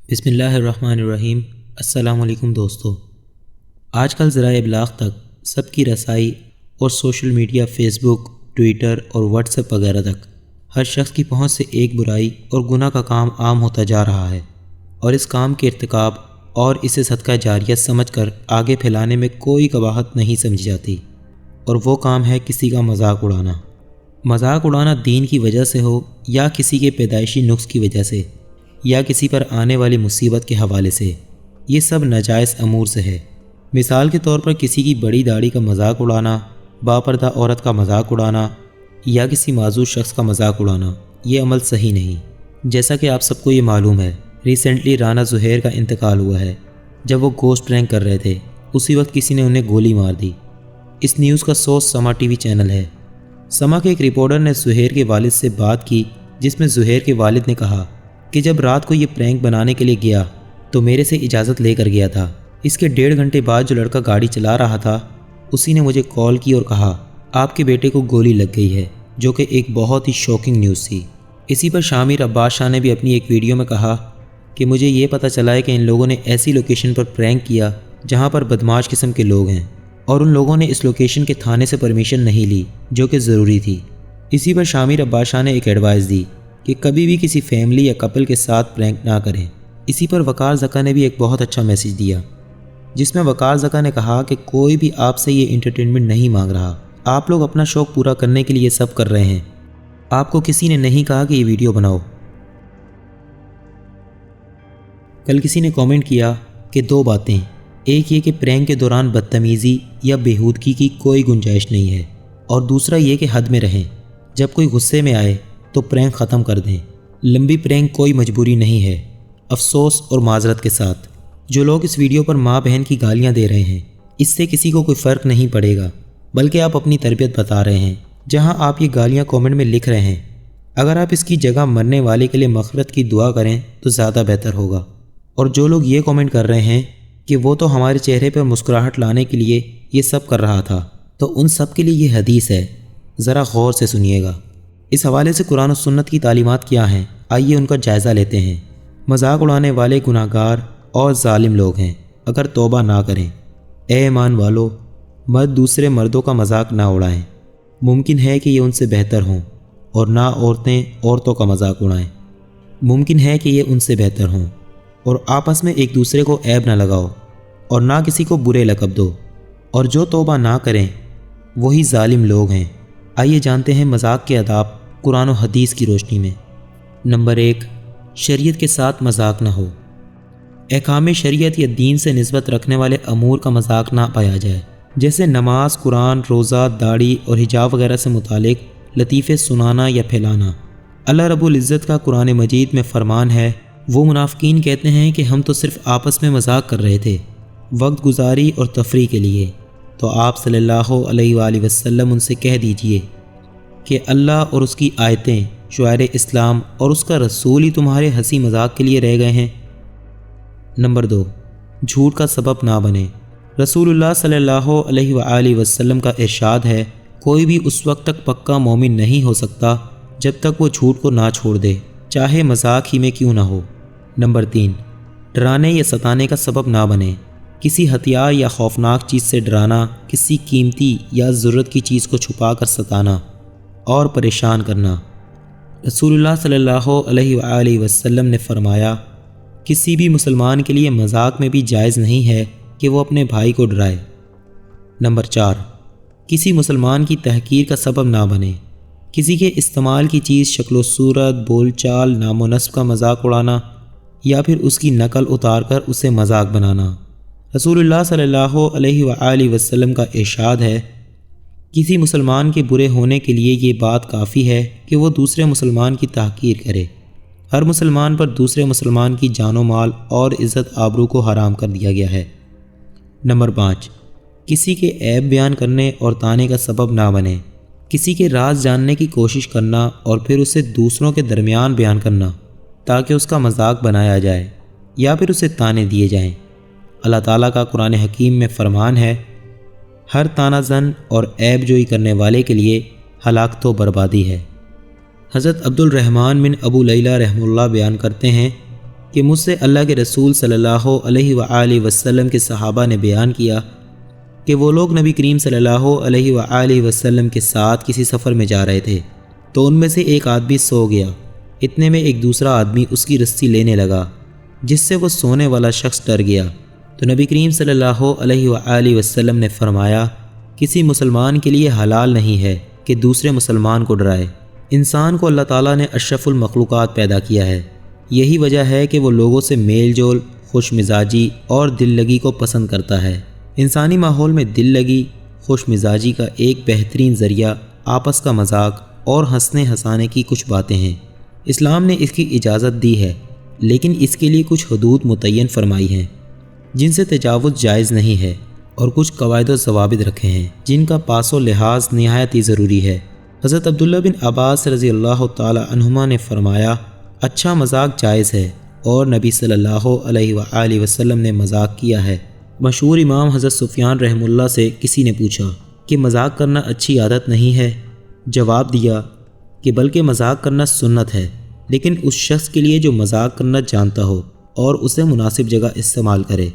بسم اللہ الرحمن الرحیم۔ السلام علیکم دوستو۔ آج کل ذرائع ابلاغ تک سب کی رسائی اور سوشل میڈیا، فیس بک، ٹویٹر اور واٹس ایپ وغیرہ تک ہر شخص کی پہنچ سے ایک برائی اور گناہ کا کام عام ہوتا جا رہا ہے، اور اس کام کے ارتکاب اور اسے صدقہ جاریہ سمجھ کر آگے پھیلانے میں کوئی قباحت نہیں سمجھی جاتی، اور وہ کام ہے کسی کا مذاق اڑانا۔ مذاق اڑانا دین کی وجہ سے ہو یا کسی کے پیدائشی نقص کی وجہ سے یا کسی پر آنے والی مصیبت کے حوالے سے، یہ سب ناجائز امور سے ہے۔ مثال کے طور پر کسی کی بڑی داڑھی کا مذاق اڑانا، باپردہ عورت کا مذاق اڑانا یا کسی معذور شخص کا مذاق اڑانا، یہ عمل صحیح نہیں۔ جیسا کہ آپ سب کو یہ معلوم ہے، ریسنٹلی رانا زہیر کا انتقال ہوا ہے۔ جب وہ گوشت پرینک کر رہے تھے، اسی وقت کسی نے انہیں گولی مار دی۔ اس نیوز کا سورس سما ٹی وی چینل ہے۔ سما کے ایک رپورٹر نے زہیر کے والد سے بات کی، جس میں زہیر کے والد نے کہا کہ جب رات کو یہ پرینک بنانے کے لیے گیا تو میرے سے اجازت لے کر گیا تھا۔ اس کے 1.5 گھنٹے بعد جو لڑکا گاڑی چلا رہا تھا، اسی نے مجھے کال کی اور کہا آپ کے بیٹے کو گولی لگ گئی ہے، جو کہ ایک بہت ہی شوکنگ نیوز تھی۔ اسی پر شامر عباس شاہ نے بھی اپنی ایک ویڈیو میں کہا کہ مجھے یہ پتہ چلا ہے کہ ان لوگوں نے ایسی لوکیشن پر پرینک کیا جہاں پر بدمعاش قسم کے لوگ ہیں، اور ان لوگوں نے اس لوکیشن کے تھانے سے پرمیشن نہیں لی، جو کہ ضروری تھی۔ اسی پر شامر عباس شاہ نے ایک ایڈوائز دی کہ کبھی بھی کسی فیملی یا کپل کے ساتھ پرینک نہ کریں۔ اسی پر وقار زکا نے بھی ایک بہت اچھا میسیج دیا، جس میں وقار زکا نے کہا کہ کوئی بھی آپ سے یہ انٹرٹینمنٹ نہیں مانگ رہا، آپ لوگ اپنا شوق پورا کرنے کے لیے یہ سب کر رہے ہیں، آپ کو کسی نے نہیں کہا کہ یہ ویڈیو بناؤ۔ کل کسی نے کامنٹ کیا کہ 2 باتیں، ایک یہ کہ پرینک کے دوران بدتمیزی یا بےہودگی کی کوئی گنجائش نہیں ہے، اور دوسرا یہ کہ حد میں رہیں، جب کوئی غصے میں آئے تو پرینک ختم کر دیں۔ لمبی پرینک کوئی مجبوری نہیں ہے۔ افسوس اور معذرت کے ساتھ جو لوگ اس ویڈیو پر ماں بہن کی گالیاں دے رہے ہیں، اس سے کسی کو کوئی فرق نہیں پڑے گا، بلکہ آپ اپنی تربیت بتا رہے ہیں جہاں آپ یہ گالیاں کامنٹ میں لکھ رہے ہیں۔ اگر آپ اس کی جگہ مرنے والے کے لیے مغفرت کی دعا کریں تو زیادہ بہتر ہوگا۔ اور جو لوگ یہ کامنٹ کر رہے ہیں کہ وہ تو ہمارے چہرے پر مسکراہٹ لانے کے لیے یہ سب کر رہا تھا، تو ان سب کے لیے یہ حدیث ہے، ذرا غور سے سنیے گا۔ اس حوالے سے قرآن و سنت کی تعلیمات کیا ہیں، آئیے ان کا جائزہ لیتے ہیں۔ مذاق اڑانے والے گناہ گار اور ظالم لوگ ہیں اگر توبہ نہ کریں۔ اے ایمان والو، مرد دوسرے مردوں کا مذاق نہ اڑائیں، ممکن ہے کہ یہ ان سے بہتر ہوں، اور نہ عورتیں عورتوں کا مذاق اڑائیں، ممکن ہے کہ یہ ان سے بہتر ہوں، اور آپس میں ایک دوسرے کو عیب نہ لگاؤ، اور نہ کسی کو برے لقب دو، اور جو توبہ نہ کریں وہی ظالم لوگ ہیں۔ آئیے جانتے ہیں مذاق کے آداب قرآن و حدیث کی روشنی میں۔ نمبر 1، شریعت کے ساتھ مذاق نہ ہو۔ احکام شریعت یا دین سے نسبت رکھنے والے امور کا مذاق نہ پایا جائے، جیسے نماز، قرآن، روزہ، داڑھی اور حجاب وغیرہ سے متعلق لطیفے سنانا یا پھیلانا۔ اللہ رب العزت کا قرآن مجید میں فرمان ہے، وہ منافقین کہتے ہیں کہ ہم تو صرف آپس میں مذاق کر رہے تھے، وقت گزاری اور تفریح کے لیے۔ تو آپ صلی اللہ علیہ وآلہ وسلم ان سے کہہ دیجئے کہ اللہ اور اس کی آیتیں، شعائر اسلام اور اس کا رسول ہی تمہارے ہنسی مذاق کے لیے رہ گئے ہیں۔ نمبر 2، جھوٹ کا سبب نہ بنے۔ رسول اللہ صلی اللہ علیہ وآلہ وسلم کا ارشاد ہے، کوئی بھی اس وقت تک پکا مومن نہیں ہو سکتا جب تک وہ جھوٹ کو نہ چھوڑ دے، چاہے مذاق ہی میں کیوں نہ ہو۔ نمبر 3، ڈرانے یا ستانے کا سبب نہ بنے۔ کسی ہتھیار یا خوفناک چیز سے ڈرانا، کسی قیمتی یا ضرورت کی چیز کو چھپا کر ستانا اور پریشان کرنا۔ رسول اللہ صلی اللہ علیہ وآلہ وسلم نے فرمایا، کسی بھی مسلمان کے لیے مذاق میں بھی جائز نہیں ہے کہ وہ اپنے بھائی کو ڈرائے۔ نمبر 4، کسی مسلمان کی تحقیر کا سبب نہ بنے۔ کسی کے استعمال کی چیز، شکل و صورت، بول چال، نام و نسب کا مذاق اڑانا یا پھر اس کی نقل اتار کر اسے مذاق بنانا۔ رسول اللہ صلی اللہ علیہ وآلہ وسلم کا ارشاد ہے، کسی مسلمان کے برے ہونے کے لیے یہ بات کافی ہے کہ وہ دوسرے مسلمان کی تحقیر کرے۔ ہر مسلمان پر دوسرے مسلمان کی جان و مال اور عزت آبرو کو حرام کر دیا گیا ہے۔ نمبر 5، کسی کے عیب بیان کرنے اور طعنے کا سبب نہ بنے۔ کسی کے راز جاننے کی کوشش کرنا اور پھر اسے دوسروں کے درمیان بیان کرنا تاکہ اس کا مذاق بنایا جائے یا پھر اسے طعنے دیے جائیں۔ اللہ تعالیٰ کا قرآن حکیم میں فرمان ہے، ہر طعنہ زن اور عیب جوئی کرنے والے کے لیے ہلاکت و بربادی ہے۔ حضرت عبد الرحمن بن ابو لیلہ رحمہ اللہ بیان کرتے ہیں، کہ مجھ سے اللہ کے رسول صلی اللہ علیہ وآلہ وسلم کے صحابہ نے بیان کیا کہ وہ لوگ نبی کریم صلی اللہ علیہ وآلہ وسلم کے ساتھ کسی سفر میں جا رہے تھے تو ان میں سے ایک آدمی سو گیا۔ اتنے میں ایک دوسرا آدمی اس کی رسی لینے لگا، جس سے وہ سونے والا شخص ڈر گیا۔ تو نبی کریم صلی اللہ علیہ وآلہ وسلم نے فرمایا، کسی مسلمان کے لیے حلال نہیں ہے کہ دوسرے مسلمان کو ڈرائے۔ انسان کو اللہ تعالیٰ نے اشرف المخلوقات پیدا کیا ہے، یہی وجہ ہے کہ وہ لوگوں سے میل جول، خوش مزاجی اور دل لگی کو پسند کرتا ہے۔ انسانی ماحول میں دل لگی، خوش مزاجی کا ایک بہترین ذریعہ آپس کا مذاق اور ہنسنے ہنسانے کی کچھ باتیں ہیں۔ اسلام نے اس کی اجازت دی ہے، لیکن اس کے لیے کچھ حدود متعین فرمائی ہیں جن سے تجاوز جائز نہیں ہے، اور کچھ قواعد و ضوابط رکھے ہیں جن کا پاس و لحاظ نہایت ہی ضروری ہے۔ حضرت عبداللہ بن عباس رضی اللہ تعالی عنہما نے فرمایا، اچھا مذاق جائز ہے، اور نبی صلی اللہ علیہ وآلہ وسلم نے مذاق کیا ہے۔ مشہور امام حضرت سفیان رحمہ اللہ سے کسی نے پوچھا کہ مذاق کرنا اچھی عادت نہیں ہے؟ جواب دیا کہ بلکہ مذاق کرنا سنت ہے، لیکن اس شخص کے لیے جو مذاق کرنا جانتا ہو اور اسے مناسب جگہ استعمال کرے۔